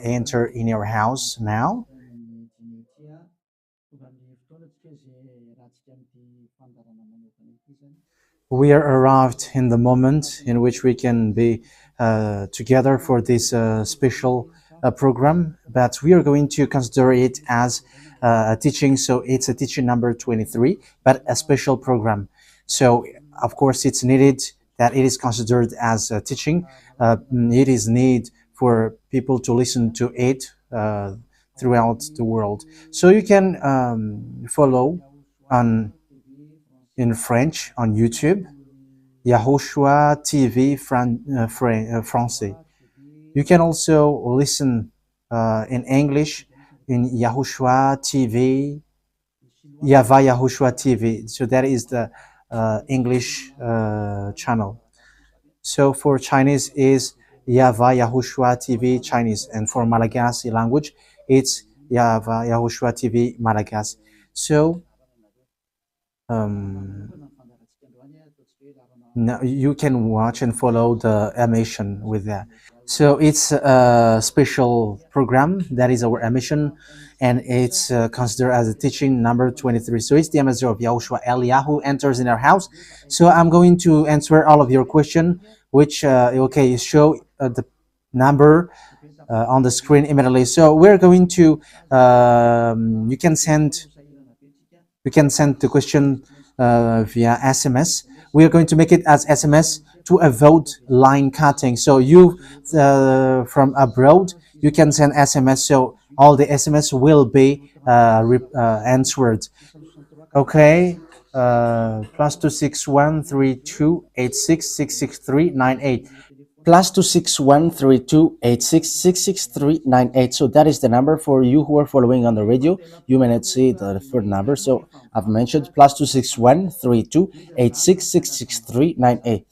enter in your house now. We are arrived in the moment in which we can be together for this special program, but we are going to consider it as a teaching. So it's a teaching number 23, but a special program. So of course it's needed that it is considered as a teaching. It is need for people to listen to it throughout the world. So you can follow in French on YouTube, YAHOSHUAH TV Français. You can also listen in English in YAHOSHUAH TV, YAHVAH YAHOSHUAH TV. So that is the English channel. So for Chinese is YAHVAH YAHOSHUAH TV Chinese, and for Malagasy language it's YAHVAH YAHOSHUAH TV Malagasy. So now you can watch and follow the emission with that. So it's a special program that is our emission, and it's considered as a teaching number 23. So it's the ambassador of Yahushua Eliyahu enters in our house. So I'm going to answer all of your question, which okay, show the number on the screen immediately. So we're going to you can send the question via SMS. We are going to make it as SMS to avoid line cutting. So you from abroad, you can send SMS. So all the SMS will be answered. Okay. +2613286666398. +2613286666398. So that is the number for you who are following on the radio. You may not see the third number, so I've mentioned +2613286666398.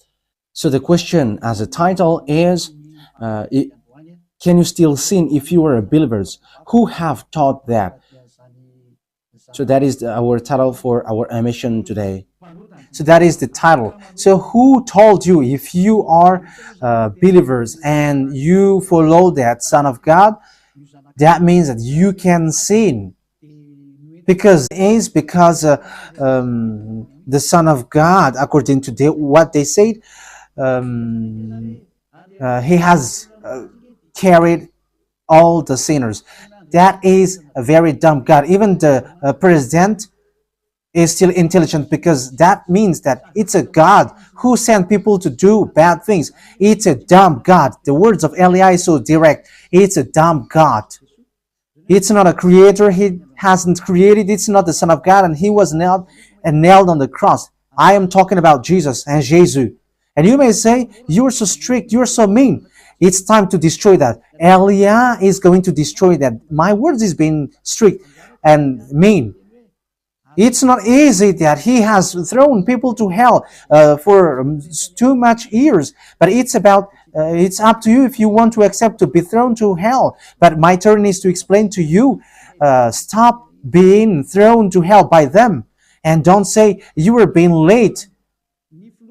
So the question as a title is, can you still sin if you are a believers? Who have taught that? So that is our title for our emission today. So that is the title. So who told you if you are believers and you follow that Son of God, that means that you can sin? Because the Son of God, according to what they said, he has carried all the sinners. That is a very dumb God. Even the president is still intelligent, because that means that it's a God who sent people to do bad things. It's a dumb God. The words of Eli is so direct. It's a dumb God. It's not a creator. He hasn't created. It's not the Son of God, and he was nailed on the cross. I am talking about Jesus and Jesus. And you may say, you're so strict, you're so mean. It's time to destroy that. Elia is going to destroy that. My words is being strict and mean. It's not easy that he has thrown people to hell for too much years. But it's about, it's up to you if you want to accept to be thrown to hell. But my turn is to explain to you, stop being thrown to hell by them. And don't say you were being late.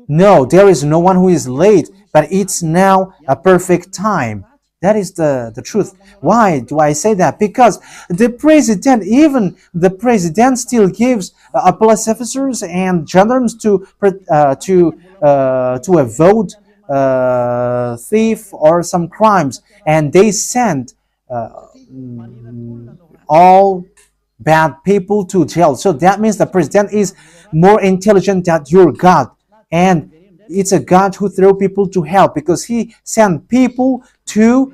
No, there is no one who is late, but it's now a perfect time. That is the truth. Why do I say that? Because the president, even the president, still gives police officers and gendarmes to avoid thief or some crimes, and they send all bad people to jail. So that means the president is more intelligent than your God, and it's a God who throw people to hell because he sent people to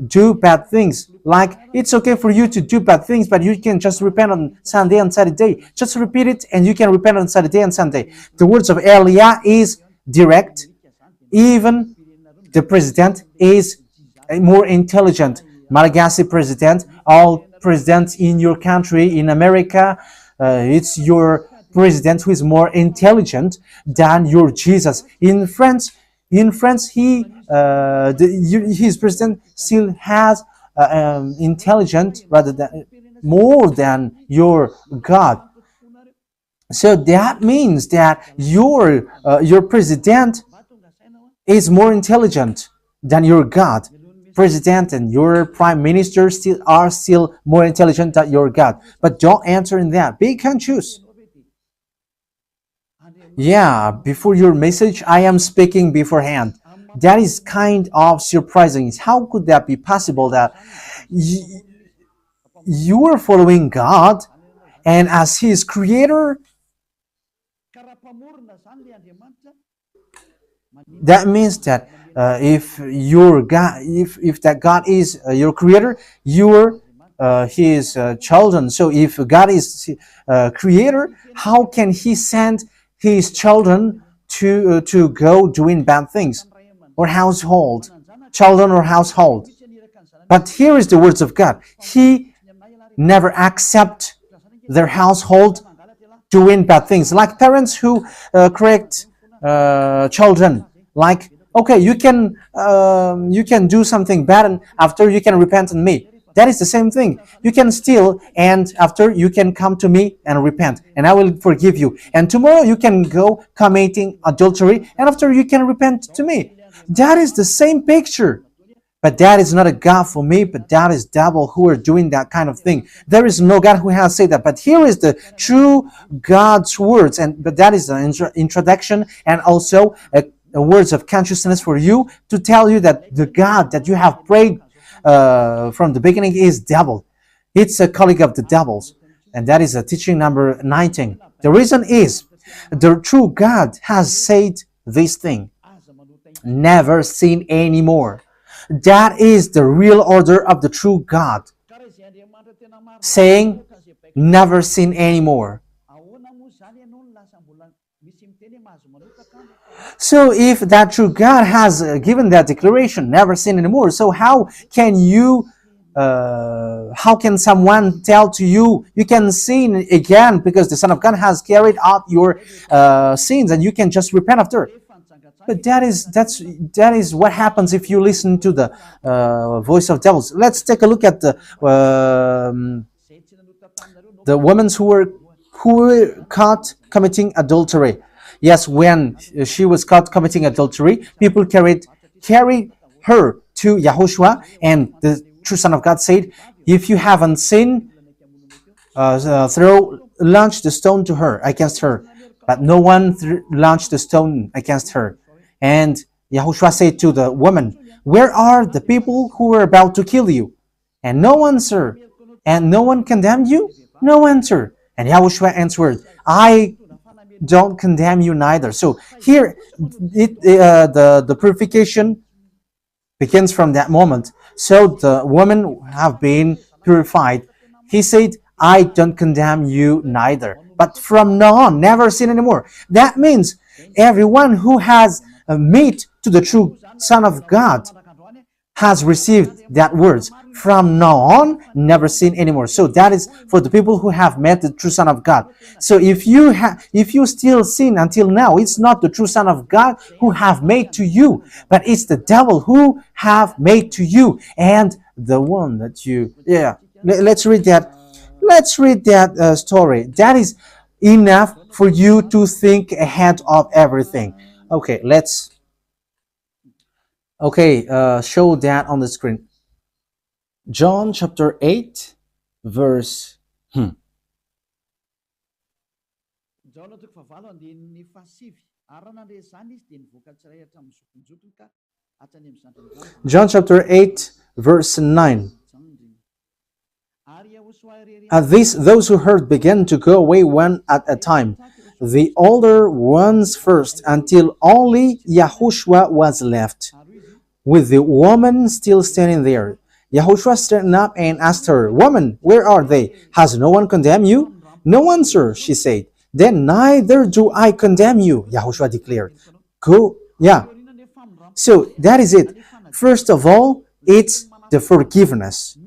do bad things. Like, it's okay for you to do bad things, but you can just repent on Sunday and Saturday. Just repeat it and you can repent on Saturday and Sunday. The words of Elia is direct. Even the president is more intelligent. Malagasy president, all presidents in your country, in America, it's your president who is more intelligent than your Jesus. In France, his president still has intelligent rather than more than your God. So that means that your president is more intelligent than your God. president and your prime minister still more intelligent than your God. But don't answer in that. Be conscious. Yeah, before your message, I am speaking beforehand. That is kind of surprising. How could that be possible that you are following God and as His creator, that means that if your God, if that God is your creator, you're His children. So if God is creator, how can He send His children to go doing bad things or household, children or household? But here is the words of God. He never accept their household doing bad things, like parents who correct children, like, okay, you can do something bad and after you can repent on me. That is the same thing. You can steal and after you can come to me and repent and I will forgive you. And tomorrow you can go committing adultery and after you can repent to me. That is the same picture. But that is not a God for me, but that is devil who are doing that kind of thing. There is no God who has said that. But here is the true God's words, but that is an introduction and also a words of consciousness for you to tell you that the God that you have prayed from the beginning is devil. It's a colleague of the devils. And that is a teaching number 19. The reason is the true God has said this thing. Never seen anymore. That is the real order of the true God, saying never seen anymore. So if that true God has given that declaration, never seen anymore, so how can someone tell to you, you can sin again because the Son of God has carried out your sins and you can just repent after? But that is what happens if you listen to the voice of devils. Let's take a look at the women who were caught committing adultery. Yes, when she was caught committing adultery, people carried her to YAHOSHUAH, and the true Son of God said, "If you haven't sinned, launch the stone to her against her." But no one launched the stone against her. And YAHOSHUAH said to the woman, "Where are the people who were about to kill you?" And no answer. And no one condemned you? No answer. And YAHOSHUAH answered, "I don't condemn you neither." So here, the purification begins from that moment. So the women have been purified. He said, "I don't condemn you neither. But from now on, never sin anymore." That means everyone who has met to the true Son of God has received that words. From now on, never sin anymore. So that is for the people who have met the true Son of God. So if you still sin until now, it's not the true Son of God who have made to you, but it's the devil who have made to you. And the one that you, let's read that. Let's read that story. That is enough for you to think ahead of everything. Okay, show that on the screen. John chapter 8, verse. John chapter 8, verse 9. At this, those who heard began to go away one at a time, the older ones first, until only YAHOSHUAH was left, with the woman still standing there. YAHOSHUAH straightened up and asked her, "Woman, where are they? Has no one condemned you?" "No one, sir," she said. "Then neither do I condemn you," YAHOSHUAH declared. Go, yeah. So that is it. First of all, it's the forgiveness.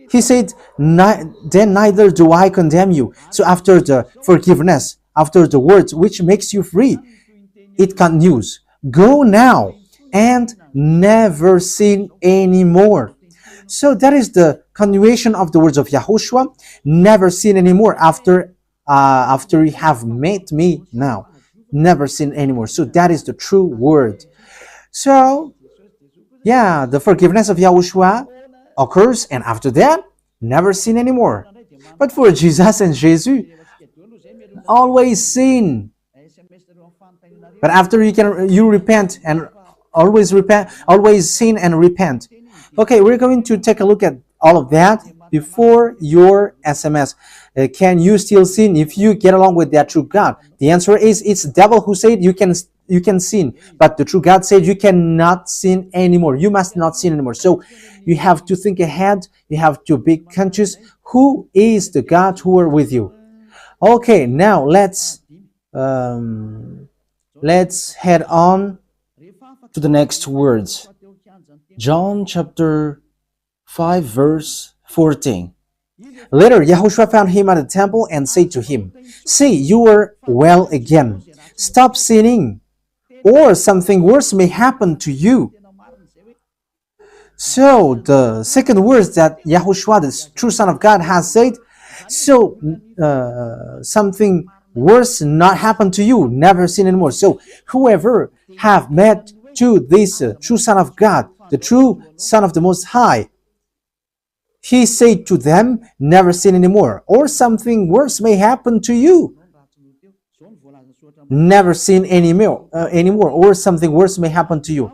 He said, "Then neither do I condemn you." So after the forgiveness, after the words which makes you free, it continues. Go now and never sin anymore. So that is the continuation of the words of YAHOSHUAH. Never sin anymore after you have met me now. Never sin anymore. So that is the true word. So Yeah, the forgiveness of Yahushua occurs, and after that, never sin anymore. But for Jesus and Jesus, always sin. But after you repent and always sin and repent. Okay, we're going to take a look at all of that before your SMS. Can you still sin if you get along with that true God? The answer is it's the devil who said you can sin, but the true God said you cannot sin anymore. You must not sin anymore. So you have to think ahead. You have to be conscious who is the God who are with you. Okay, now let's head on to the next words. John chapter 5 verse 14. Later, Yahushua found him at the temple and said to him, "See, you are well again. Stop sinning, or something worse may happen to you." So, the second words that Yahushua, the true Son of God, has said, so something worse not happen to you, never sin anymore. So, whoever have met to this true Son of God, the true Son of the Most High, he said to them, never sin anymore, or something worse may happen to you. Never sin anymore, or something worse may happen to you.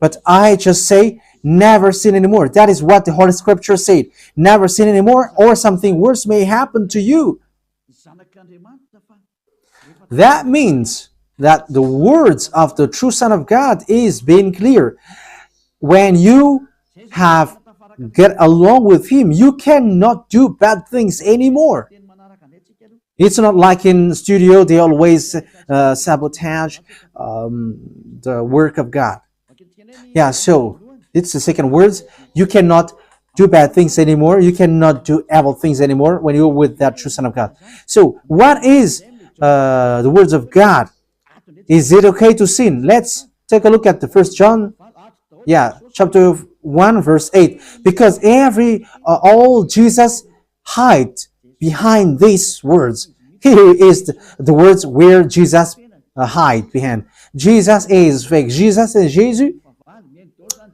But I just say, never sin anymore. That is what the Holy Scripture said. Never sin anymore, or something worse may happen to you. That means that the words of the true Son of God is being clear. When you have get along with him, you cannot do bad things anymore. It's not like in studio they always sabotage the work of God. Yeah, so it's the second words. You cannot do bad things anymore. You cannot do evil things anymore when you're with that true Son of God. So what is the words of God? Is it okay to sin? Let's take a look at the First John, chapter 1 verse 8. Because all Jesus hide behind these words. Here is the words where Jesus hide behind. Jesus is fake. Jesus and Jesus.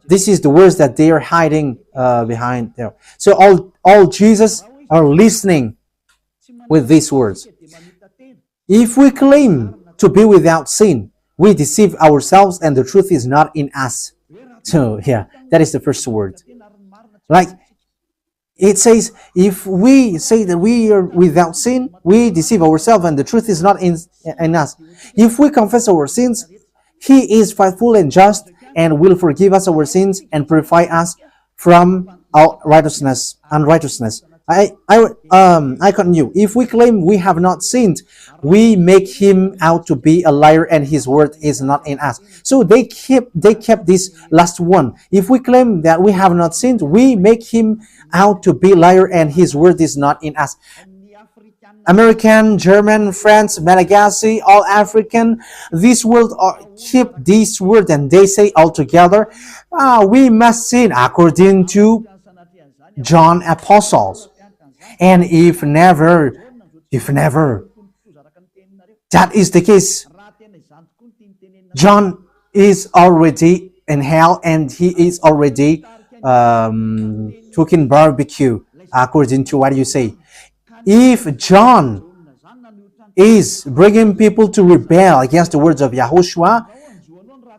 This is the words that they are hiding behind there. So all Jesus are listening with these words. If we claim to be without sin, we deceive ourselves and the truth is not in us. So that is the first word. Like it says, if we say that we are without sin, we deceive ourselves and the truth is not in us. If we confess our sins, he is faithful and just and will forgive us our sins and purify us from our unrighteousness. I continue. If we claim we have not sinned, we make him out to be a liar and his word is not in us. So they kept this last one. If we claim that we have not sinned, we make him out to be a liar and his word is not in us. American, German, French, Malagasy, all African, this world keep this word and they say all together, we must sin according to John Apostles. And if never, that is the case, John is already in hell and he is already cooking barbecue, according to what you say. If John is bringing people to rebel against the words of Yahushua,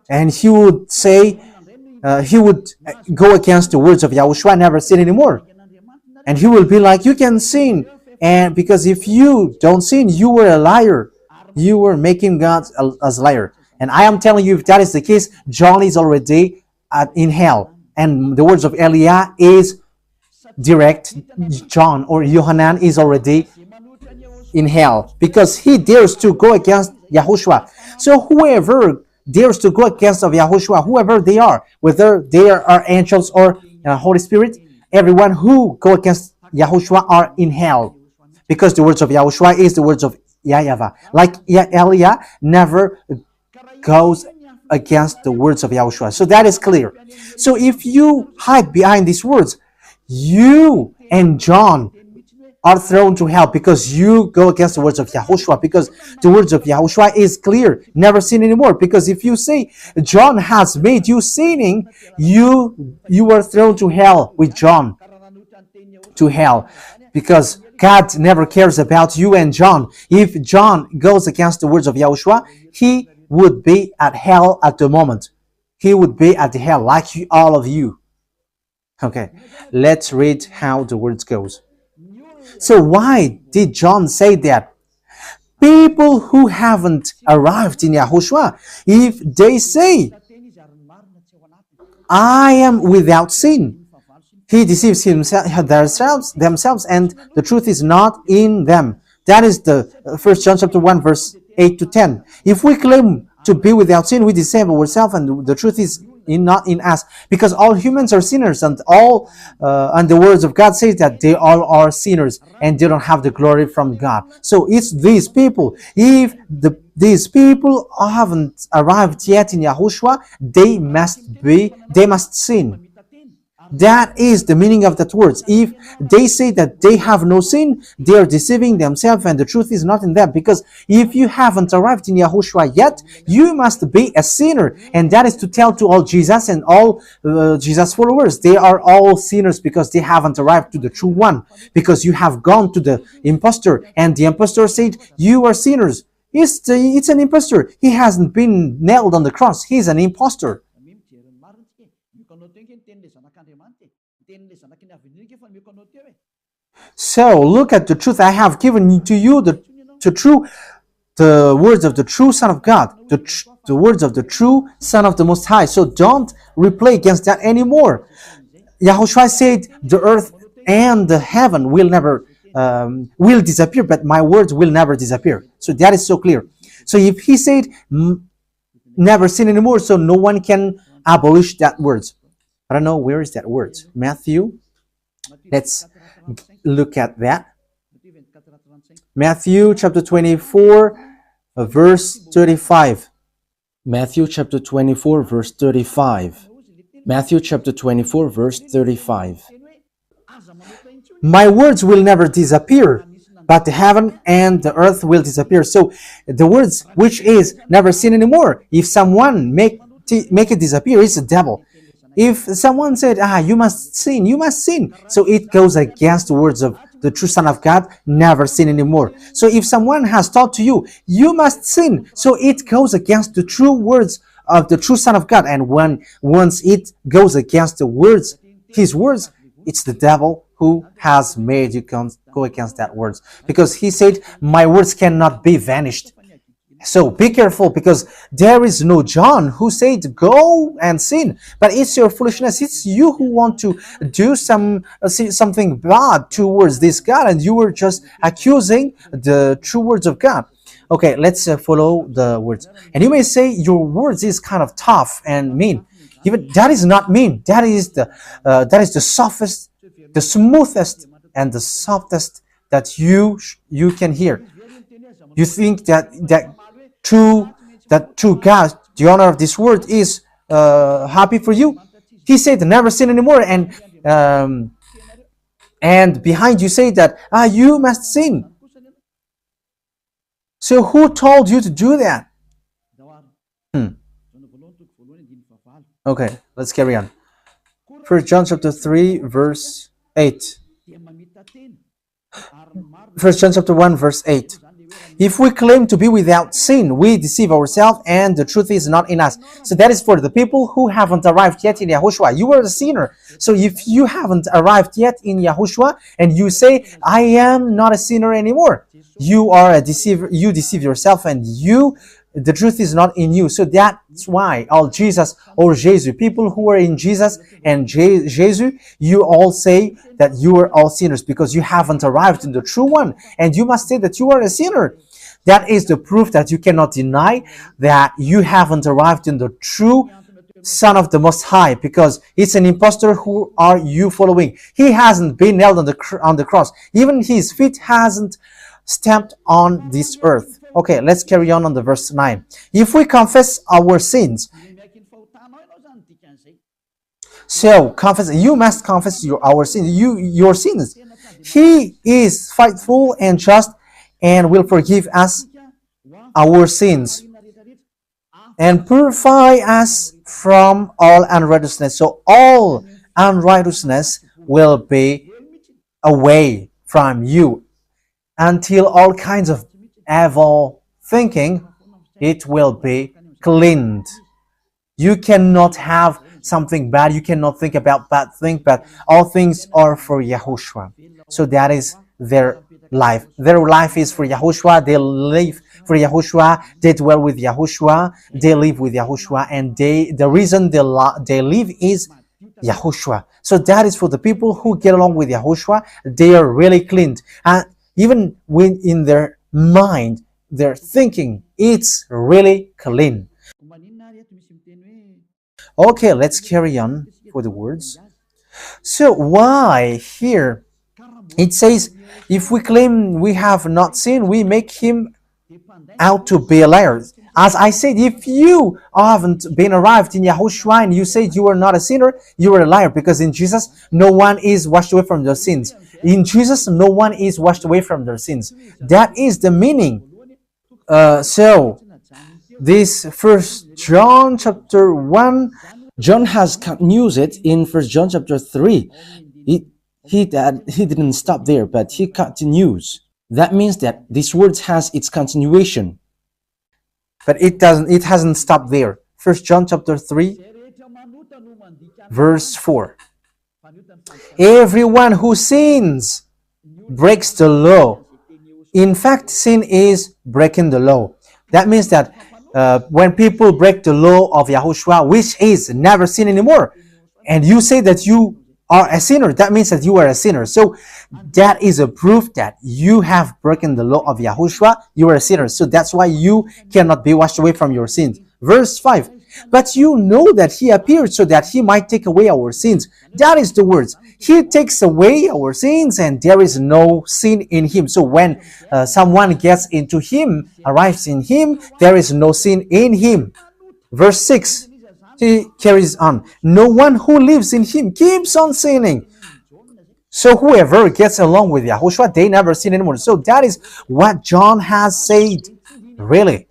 and he would say, he would go against the words of Yahushua, never sin anymore. And he will be like, you can sin. And because if you don't sin, you were a liar. You were making God as a liar. And I am telling you, if that is the case, John is already in hell. And the words of Eliah is direct. John or Yohanan is already in hell because he dares to go against Yahushua. So whoever dares to go against of Yahushua, whoever they are, whether they are angels or Holy Spirit, everyone who go against Yahushua are in hell because the words of Yahushua is the words of YAHVAH. Like Eliah never goes against the words of Yahushua. So that is clear. So if you hide behind these words, you and John are thrown to hell because you go against the words of Yahushua, because the words of Yahushua is clear, never sin anymore. Because if you say John has made you sinning, you are thrown to hell with John, to hell, because God never cares about you and John. If John goes against the words of Yahushua, he would be at hell at the moment. He would be at the hell like you, all of you. Okay, let's read how the words goes. So why did John say that? People who haven't arrived in Yahushua, if they say, I am without sin, he deceives themselves, and the truth is not in them. That is the 1 John chapter 1, verse 8 to 10. If we claim to be without sin, we deceive ourselves, and the truth is not in us, because all humans are sinners, and the words of God says that they all are sinners and they don't have the glory from God. So it's these people. If these people haven't arrived yet in Yahushua, they must sin. That is the meaning of that words. If they say that they have no sin, they are deceiving themselves, and the truth is not in them. Because if you haven't arrived in Yahushua yet, you must be a sinner. And that is to tell to all Jesus and all Jesus followers. They are all sinners because they haven't arrived to the true one. Because you have gone to the impostor, and the impostor said, you are sinners. It's an impostor. He hasn't been nailed on the cross. He's an impostor. So look at the truth I have given to you, the words of the true Son of God, the words of the true Son of the Most High. So don't replay against that anymore. Yahushua said the earth and the heaven will never will disappear, but my words will never disappear. So that is so clear. So if he said never sin anymore, so no one can abolish that words. I don't know, where is that word? Matthew. Let's look at that. Matthew chapter 24, verse 35. Matthew chapter 24, verse 35. Matthew chapter 24, verse 35. My words will never disappear, but the heaven and the earth will disappear. So the words which is never sin anymore, if someone make it disappear, it's the devil. If someone said, you must sin, so it goes against the words of the true Son of God, never sin anymore. So if someone has taught to you, you must sin, so it goes against the true words of the true Son of God. And once it goes against the words, his words, it's the devil who has made you go against that words. Because he said, my words cannot be vanished. So be careful, because there is no John who said go and sin, but it's your foolishness. It's you who want to do something bad towards this God, and you were just accusing the true words of God. Okay, let's follow the words. And you may say your words is kind of tough and mean. Even that is not mean. That is the softest, the smoothest, and the softest that you can hear. You think that true God, the owner of this world, is happy for you? He said never sin anymore, and behind you say that you must sin. So who told you to do that? Okay, let's carry on. 1 John chapter 3, verse 8. 1 John chapter 1, verse 8. If we claim to be without sin, we deceive ourselves, and the truth is not in us. So that is for the people who haven't arrived yet in Yahushua. You are a sinner. So if you haven't arrived yet in Yahushua, and you say, I am not a sinner anymore, you are a deceiver. You deceive yourself, and the truth is not in you. So that's why all Jesus or Jesus, people who are in Jesus and Jesus, you all say that you are all sinners because you haven't arrived in the true one. And you must say that you are a sinner. That is the proof that you cannot deny that you haven't arrived in the true Son of the Most High, because it's an impostor. Who are you following? He hasn't been nailed on the cross. Even his feet hasn't stamped on this earth. Okay, let's carry on the verse 9. If we confess our sins, so you must confess our sins, your sins. He is faithful and just and will forgive us our sins and purify us from all unrighteousness. So all unrighteousness will be away from you until all kinds of evil thinking, it will be cleaned. You cannot have something bad. You cannot think about bad things, but all things are for Yahushua. So that is their life. Their life is for Yahushua. They live for Yahushua. They dwell with Yahushua. They live with Yahushua. And the reason they live is Yahushua. So that is for the people who get along with Yahushua. They are really cleaned. And even when in their mind, their thinking, it's really clean. Okay, let's carry on for the words. So why here it says, if we claim we have not sinned, we make him out to be a liar. As I said, if you haven't been arrived in Yahushua and you said you are not a sinner, you are a liar, because in Jesus, no one is washed away from their sins. In Jesus, no one is washed away from their sins. That is the meaning. So, this First John chapter 1, John has continued it in First John chapter 3. He didn't stop there, but he continues. That means that this word has its continuation. But it hasn't stopped there. First John chapter 3, verse 4. Everyone who sins breaks the law. In fact, sin is breaking the law. That means that when people break the law of Yahushua, which is never sin anymore, and you say that you are a sinner, that means that you are a sinner. So that is a proof that you have broken the law of Yahushua. You are a sinner. So that's why you cannot be washed away from your sins. Verse 5. But you know that he appeared so that he might take away our sins. That is the words. He takes away our sins and there is no sin in him. So when someone gets into him, arrives in him, there is no sin in him. Verse 6. He carries on. No one who lives in him keeps on sinning. So whoever gets along with Yahushua, they never sin anymore. So that is what John has said, really.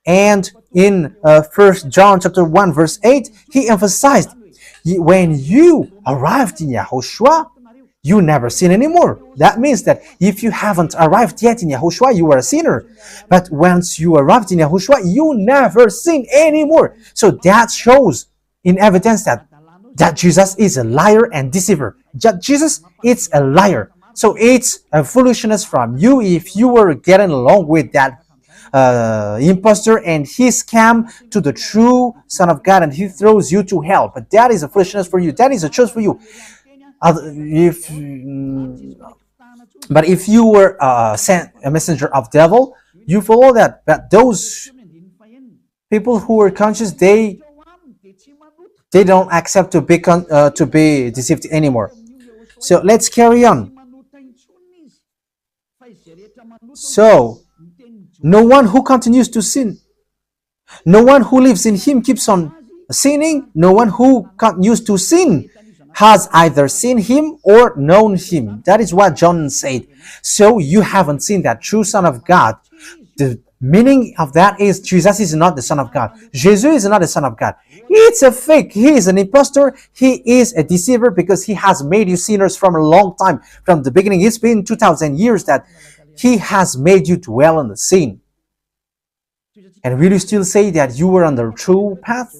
And in 1 John chapter 1 verse 8, he emphasized, when you arrived in Yahushua, you never sin anymore. That means that if you haven't arrived yet in Yahushua, you are a sinner. But once you arrived in Yahushua, you never sin anymore. So that shows in evidence that Jesus is a liar and deceiver. Jesus is a liar. So it's a foolishness from you if you were getting along with that impostor and he scam to the true Son of God and he throws you to hell. But that is a foolishness for you. That is a choice for you. But if you were sent a messenger of devil, you follow that. But those people who are conscious, they don't accept to be deceived anymore. So let's carry on. So no one who continues to sin, no one who lives in him keeps on sinning. No one who continues to sin has either seen him or known him. That is what John said. So you haven't seen that true Son of God. The meaning of that is Jesus is not the Son of God. Jesus is not the Son of God. It's a fake. He is an impostor. He is a deceiver because he has made you sinners from a long time. From the beginning, it's been 2,000 years that he has made you dwell on the sin. And will you still say that you were on the true path?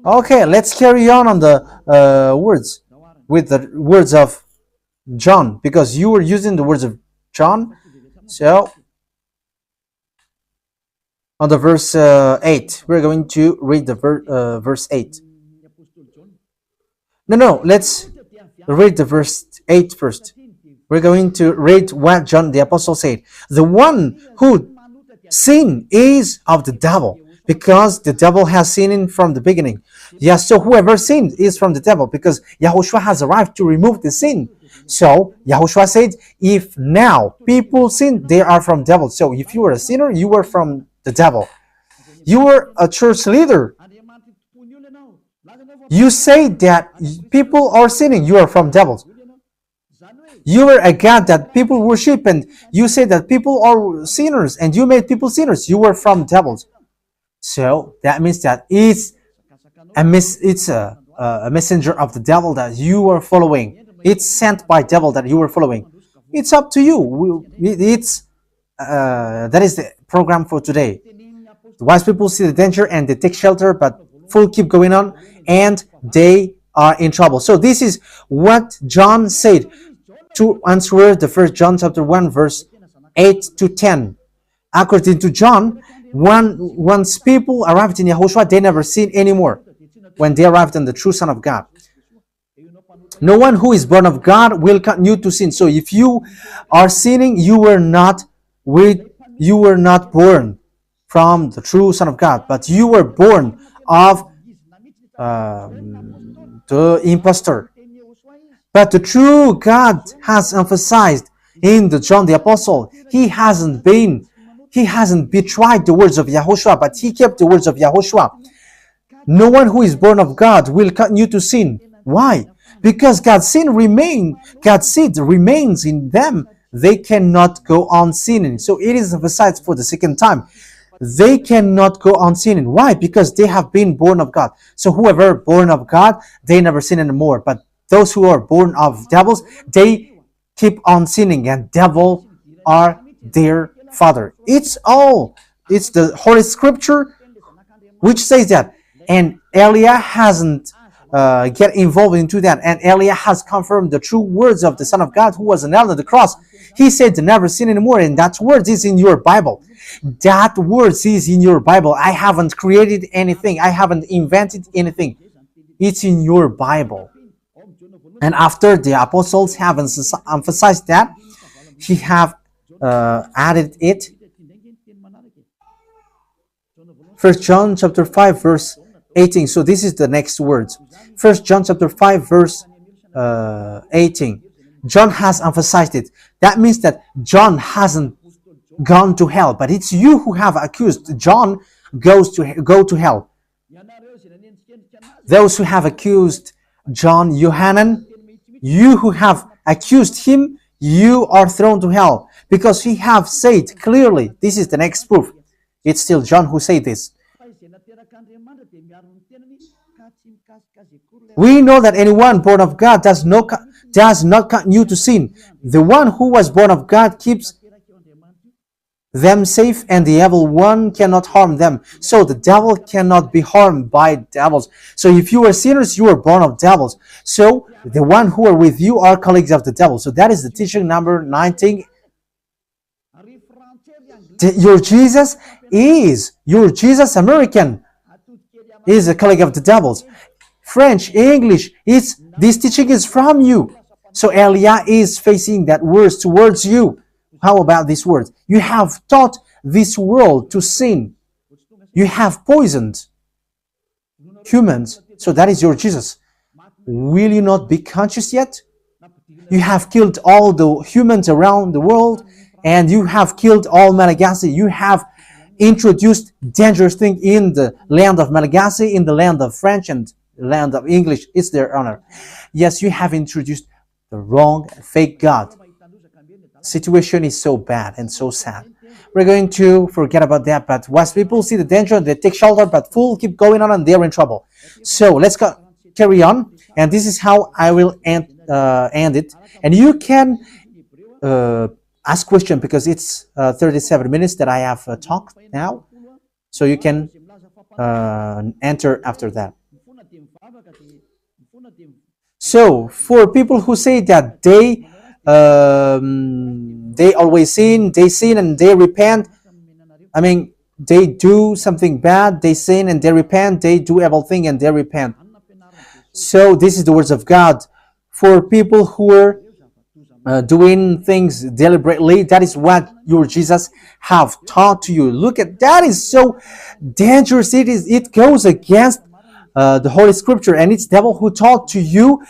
Okay, let's carry on the words with the words of John, because you were using the words of John. So on the verse 8, we're going to read the verse 8. No, let's read the verse 8 first. We're going to read what John the Apostle said. The one who sinned is of the devil, because the devil has sinned from the beginning. Yes, so whoever sinned is from the devil, because Yahushua has arrived to remove the sin. So Yahushua said, if now people sin, they are from devil. So if you were a sinner, you were from the devil. You were a church leader. You say that people are sinning, you are from devils. You were a God that people worship, and you say that people are sinners, and you made people sinners. You were from devils. So that means that it's a messenger of the devil that you are following. It's sent by devil that you are following. It's up to you. It's that is the program for today. The wise people see the danger and they take shelter, but fool keep going on, and they are in trouble. So this is what John said to answer the first John chapter 1 verse 8 to 10. According to John, once people arrived in Yahushua, they never sin anymore when they arrived in the true Son of God. No one who is born of God will continue to sin. So if you are sinning, you were not born from the true Son of God, but you were born of the impostor. But the true God has emphasized in the John the Apostle, he hasn't betrayed the words of Yahushua, but he kept the words of Yahushua. No one who is born of God will continue to sin. Why? Because God's seed remains in them. They cannot go on sinning. So it is emphasized for the second time. They cannot go on sinning. Why? Because they have been born of God. So whoever born of God, they never sin anymore. But those who are born of devils, they keep on sinning, and devil are their father. It's the Holy Scripture which says that. And Elia hasn't get involved into that. And Elia has confirmed the true words of the Son of God who was nailed on the cross. He said to never sin anymore, and that word is in your Bible. That word is in your Bible. I haven't created anything. I haven't invented anything. It's in your Bible. And after the apostles have emphasized that, he have added it. 1 John chapter 5 verse 18. So this is the next words. 1 John chapter 5 verse 18. John has emphasized it. That means that John hasn't gone to hell, but it's you who have accused John go to hell. Those who have accused John Yohanan, you who have accused him, you are thrown to hell, because he have said clearly. This is the next proof. It's still John who said this. We know that anyone born of God does not continue to sin. The one who was born of God keeps them safe, and the evil one cannot harm them. So the devil cannot be harmed by devils. So if you are sinners, you are born of devils. So the one who are with you are colleagues of the devil. So that is the teaching number 19. Your Jesus American is a colleague of the devils. French, English, this teaching is from you. So Elia is facing that words towards you. How about these words? You have taught this world to sin. You have poisoned humans. So that is your Jesus. Will you not be conscious yet? You have killed all the humans around the world, and you have killed all Malagasy. You have introduced dangerous things in the land of Malagasy, in the land of French, and the land of English. It's their honor. Yes, you have introduced the wrong, fake God. Situation is so bad and so sad. We're going to forget about that, but once people see the danger, they take shelter, but fools keep going on and they're in trouble. So let's carry on, and this is how I will end it. And you can ask question, because it's 37 minutes that I have talked now, so you can enter after that. So for people who say that they always sin, and they repent. I mean, they do something bad, they sin and they repent. They do evil thing and they repent. So this is the words of God. For people who are doing things deliberately, that is what your Jesus have taught to you. Look at that, is so dangerous. It goes against the Holy Scripture, and it's devil who taught to you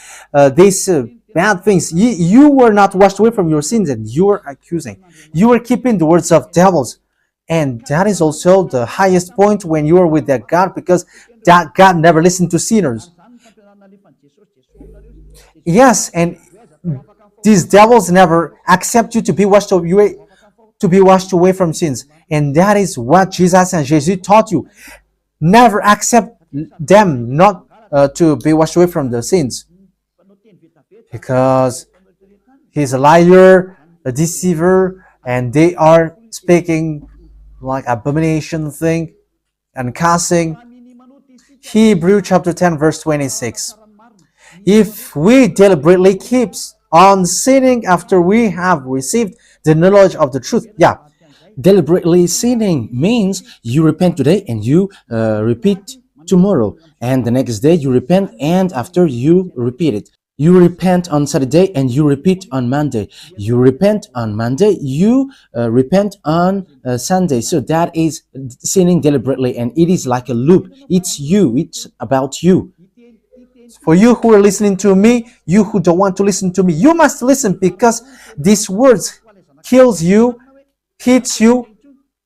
these bad things. You were not washed away from your sins, and you are accusing. You are keeping the words of devils, and that is also the highest point when you are with that God, because that God never listened to sinners. Yes, and These devils never accept you to be washed away from sins. And that is what Jesus and Jesus taught you. Never accept them not to be washed away from the sins. Because he's a liar, a deceiver, and they are speaking like abomination thing and cussing. Hebrew chapter 10 verse 26. If we deliberately keep on sinning after we have received the knowledge of the truth, Deliberately sinning means you repent today and you repeat tomorrow, and the next day you repent, and after you repeat it. You repent on Saturday and you repeat on Monday. You repent on Monday, you repent on Sunday. So that is sinning deliberately, and it is like a loop. It's you, it's about you. for you who are listening to me, you who don't want to listen to me, you must listen, because these words kills you, hits you,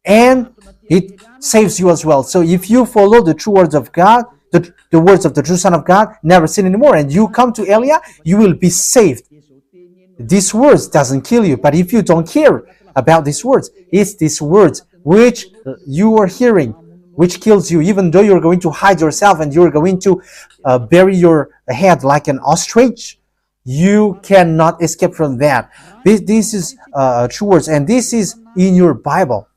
and it saves you as well. So if you follow the true words of God, the words of the true Son of God, never sin anymore, and you come to Elia, you will be saved. These words doesn't kill you, but if you don't care about these words, it's these words which you are hearing, which kills you, even though you're going to hide yourself and you're going to bury your head like an ostrich. You cannot escape from that. This is true words, and this is in your Bible.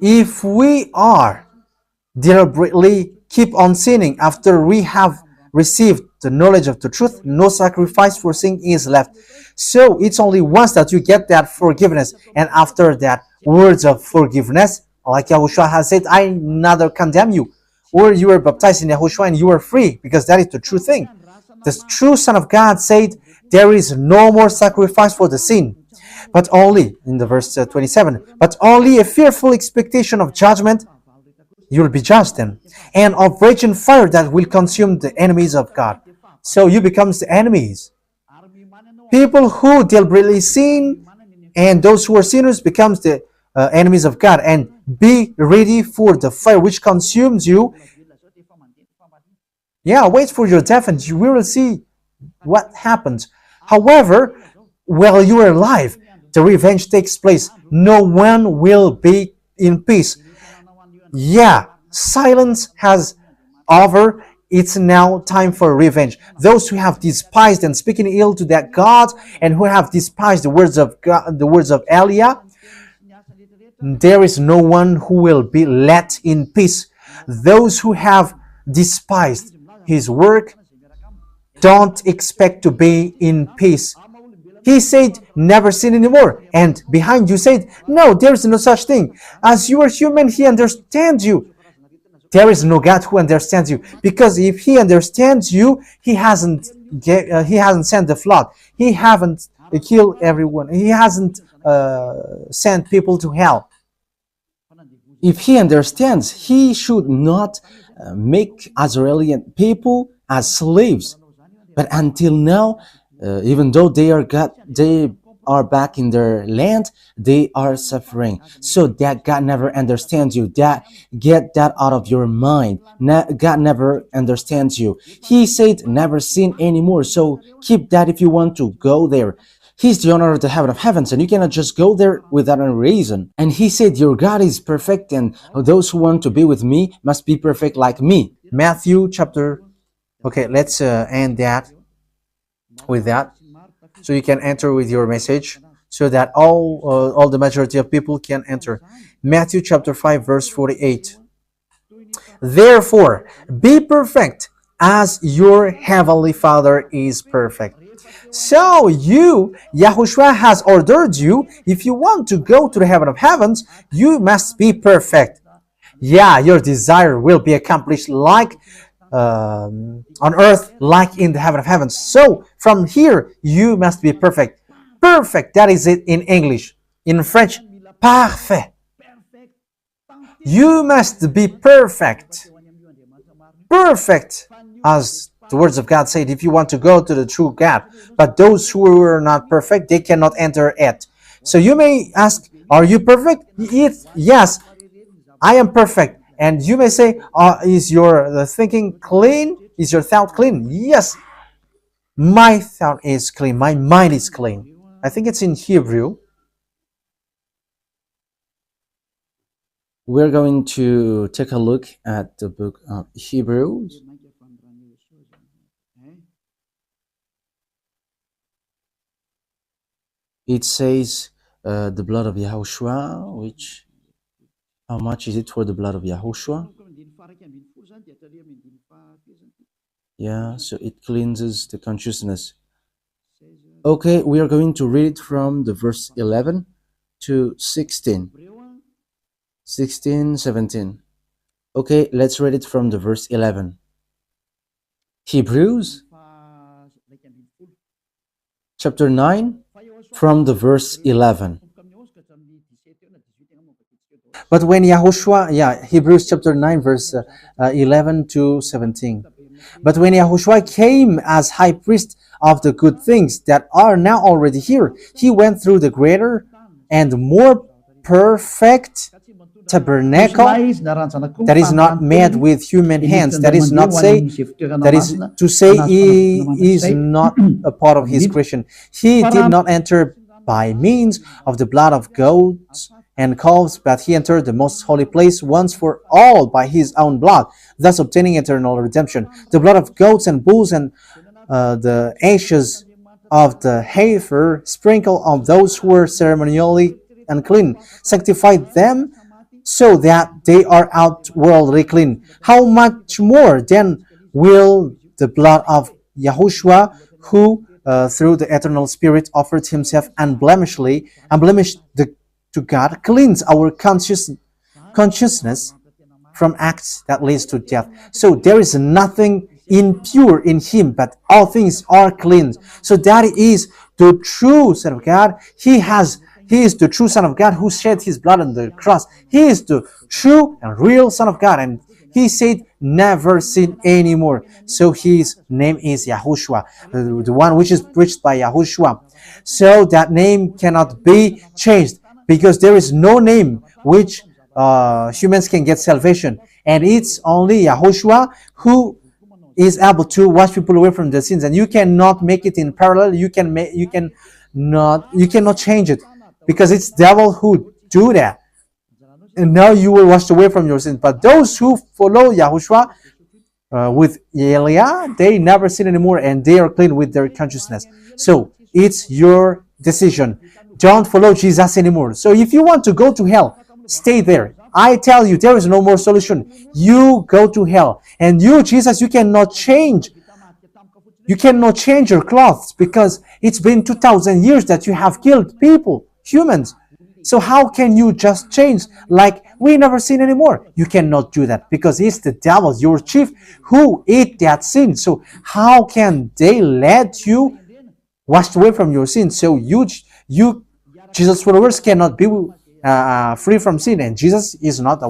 If we are deliberately keep on sinning after we have received the knowledge of the truth, no sacrifice for sin is left. So it's only once that you get that forgiveness, and after that words of forgiveness, like Yahushua has said, I neither condemn you. Or you were baptized in Yahushua and you are free, because that is the true thing. The true Son of God said, there is no more sacrifice for the sin, but only, in the verse 27, but only a fearful expectation of judgment. You will be judged then, and of raging fire that will consume the enemies of God. So you become the enemies. People who deliberately sin and those who are sinners becomes the enemies of God. And be ready for the fire which consumes you. Wait for your death and you will see what happens. However, while you are alive, the revenge takes place. No one will be in peace. Silence has over. It's now time for revenge. Those who have despised and speaking ill to that God, and who have despised the words of God, the words of Elia, there is no one who will be let in peace. Those who have despised his work don't expect to be in peace. He said, never sin anymore. And behind you said, no, there is no such thing. As you are human, he understands you. There is no God who understands you. Because if he understands you, he hasn't sent the flood. He haven't killed everyone. He hasn't sent people to hell. If he understands, he should not make Israeli people as slaves. But until now, even though they are back in their land, they are suffering. So that God never understands you. Get that out of your mind. God never understands you. He said never sin anymore. So keep that if you want to go there. He's the owner of the heaven of heavens, and you cannot just go there without a reason. And he said, your God is perfect, and those who want to be with me must be perfect like me. Matthew chapter... Okay, let's end that with that. So you can enter with your message, so that all the majority of people can enter. Matthew chapter 5 verse 48. Therefore, be perfect as your heavenly Father is perfect. So Yahushua has ordered you, if you want to go to the heaven of heavens, you must be perfect. Your desire will be accomplished like on earth, like in the heaven of heavens. So from here, you must be perfect. Perfect, that is it in English. In French, parfait. You must be perfect. Perfect, as the words of God said, if you want to go to the true God. But those who are not perfect, they cannot enter it. So you may ask, are you perfect? Yes, I am perfect. And you may say, is your thinking clean? Is your thought clean? Yes. My thought is clean. My mind is clean. I think it's in Hebrew. We're going to take a look at the book of Hebrews. It says the blood of YAHOSHUAH, which, how much is it for the blood of YAHOSHUAH? Yeah, so it cleanses the consciousness. Okay, we are going to read it from the verse 11 to 16. 16, 17. Okay, let's read it from the verse 11. Hebrews chapter 9 from the verse 11. But when Yahushua, Hebrews chapter 9, verse 11 to 17. But when Yahushua came as high priest of the good things that are now already here, he went through the greater and more perfect tabernacle that is not made with human hands. That is to say he is not a part of his creation. He did not enter by means of the blood of goats and calves, but he entered the most holy place once for all by his own blood, thus obtaining eternal redemption. The blood of goats and bulls and the ashes of the heifer sprinkled on those who were ceremonially unclean sanctified them, so that they are outwardly clean. How much more then will the blood of Yahushua, who through the eternal Spirit offered himself unblemished to God, cleanse our consciousness from acts that leads to death. So there is nothing impure in him, but all things are clean. So that is the true Son of God. He is the true Son of God who shed his blood on the cross. He is the true and real Son of God, and he said, never sin anymore. So his name is Yahushua, the one which is preached by Yahushua. So that name cannot be changed, because there is no name which humans can get salvation, and it's only Yahushua who is able to wash people away from their sins. And you cannot make it in parallel. You cannot change it, because it's devil who do that. And now you will wash away from your sins. But those who follow Yahushua with Elia, they never sin anymore, and they are clean with their consciousness. So it's your decision. Don't follow Jesus anymore. So if you want to go to hell, stay there. I tell you, there is no more solution. You go to hell. And you, Jesus, you cannot change. You cannot change your clothes, because it's been 2,000 years that you have killed people, humans. So how can you just change like we never sin anymore? You cannot do that, because it's the devil, your chief, who ate that sin. So how can they let you wash away from your sin? So you Jesus followers cannot be free from sin, and Jesus is not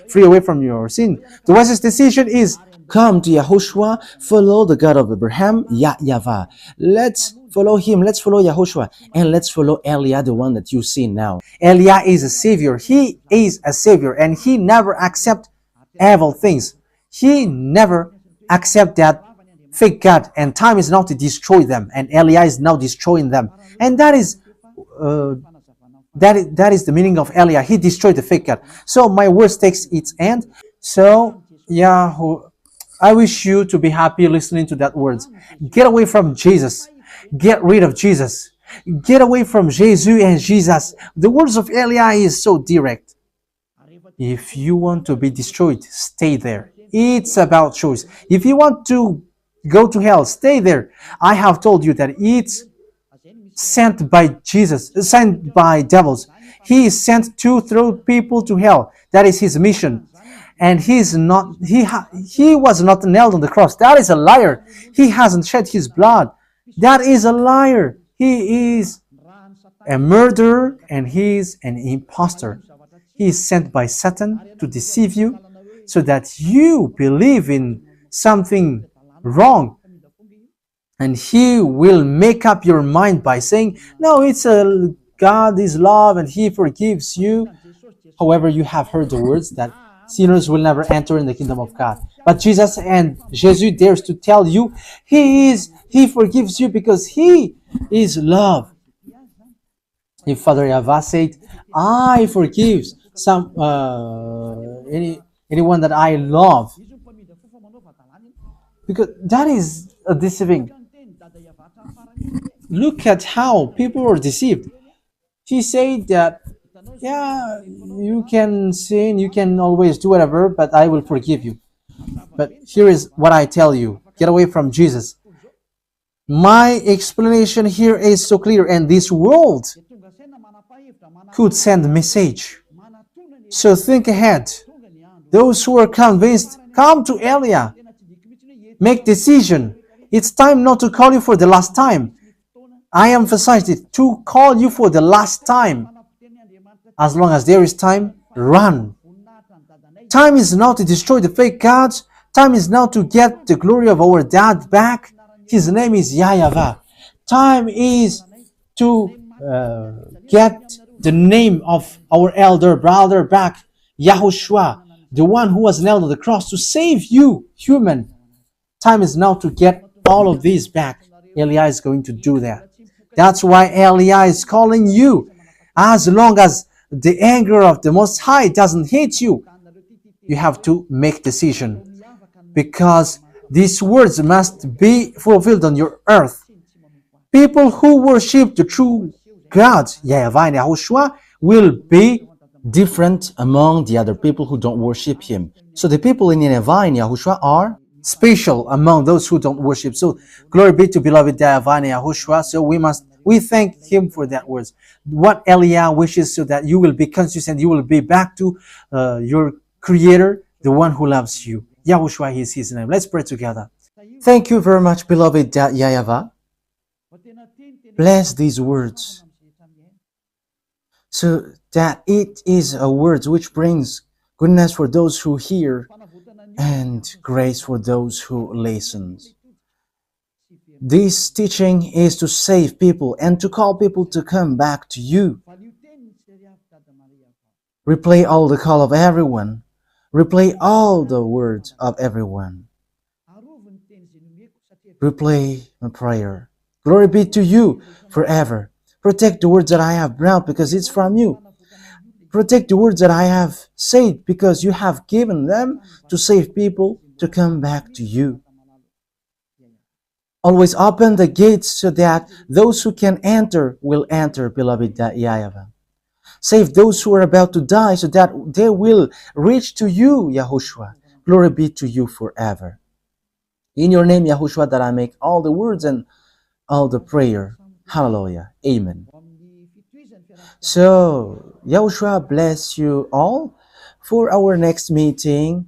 free away from your sin. The wisest decision is come to Yahushua, follow the God of Abraham, YAHVAH. Let's follow him, let's follow Yahushua, and let's follow Elia, the one that you see now. Elia is a savior. He is a savior, and he never accept evil things. He never accept that fake God, and time is now to destroy them, and Elia is now destroying them. And that is the meaning of Elia. He destroyed the fake God. So my words takes its end. So I wish you to be happy listening to that words. Get away from Jesus. Get rid of Jesus. Get away from Jesus and Jesus. The words of Elia is so direct. If you want to be destroyed, stay there. It's about choice. If you want to go to hell, stay there. I have told you that it's sent by Jesus, sent by devils. He is sent to throw people to hell. That is his mission. And he was not nailed on the cross. That is a liar. He hasn't shed his blood. That is a liar. He is a murderer, and he is an impostor. He is sent by Satan to deceive you, so that you believe in something wrong. And he will make up your mind by saying, no, God is love and he forgives you. However, you have heard the words that sinners will never enter in the kingdom of God. But Jesus and Jesus dares to tell you, He forgives you because He is love. If Father Yahweh said, I forgive anyone that I love, because that is a deceiving. Look at how people are deceived. He said that, yeah, you can sin, you can always do whatever, but I will forgive you. But here is what I tell you: get away from Jesus. My explanation here is so clear, and this world could send a message. So think ahead. Those who are convinced, come to Elia. Make decision. It's time not to call you for the last time. I emphasize it, to call you for the last time. As long as there is time, run. Time is now to destroy the fake gods. Time is now to get the glory of our dad back. His name is YAHVAH. Time is to get the name of our elder brother back, YAHOSHUAH, the one who was nailed on the cross to save you, human. Time is now to get all of these back. Elia is going to do that. That's why Elia is calling you. As long as the anger of the Most High doesn't hit you, you have to make decision, because these words must be fulfilled on your earth. People who worship the true God, YAHVAH and YAHOSHUAH, will be different among the other people who don't worship him. So the people in YAHVAH and YAHOSHUAH are special among those who don't worship. So glory be to beloved YAHVAH and YAHOSHUAH. So we thank him for that words. What Elia wishes, so that you will be conscious and you will be back to your Creator, the one who loves you. YAHOSHUAH is his name. Let's pray together. Thank you very much, beloved YAHVAH. Bless these words, so that it is a word which brings goodness for those who hear and grace for those who listen. This teaching is to save people and to call people to come back to you. Replay all the call of everyone. Replay all the words of everyone. Replay my prayer. Glory be to you forever. Protect the words that I have brought, because it's from you. Protect the words that I have said, because you have given them to save people to come back to you. Always open the gates so that those who can enter will enter, beloved YAHVAH. Save those who are about to die so that they will reach to you, YAHOSHUAH. Glory be to you forever. In your name, YAHOSHUAH, that I make all the words and all the prayer. Hallelujah. Amen. So, YAHOSHUAH bless you all for our next meeting.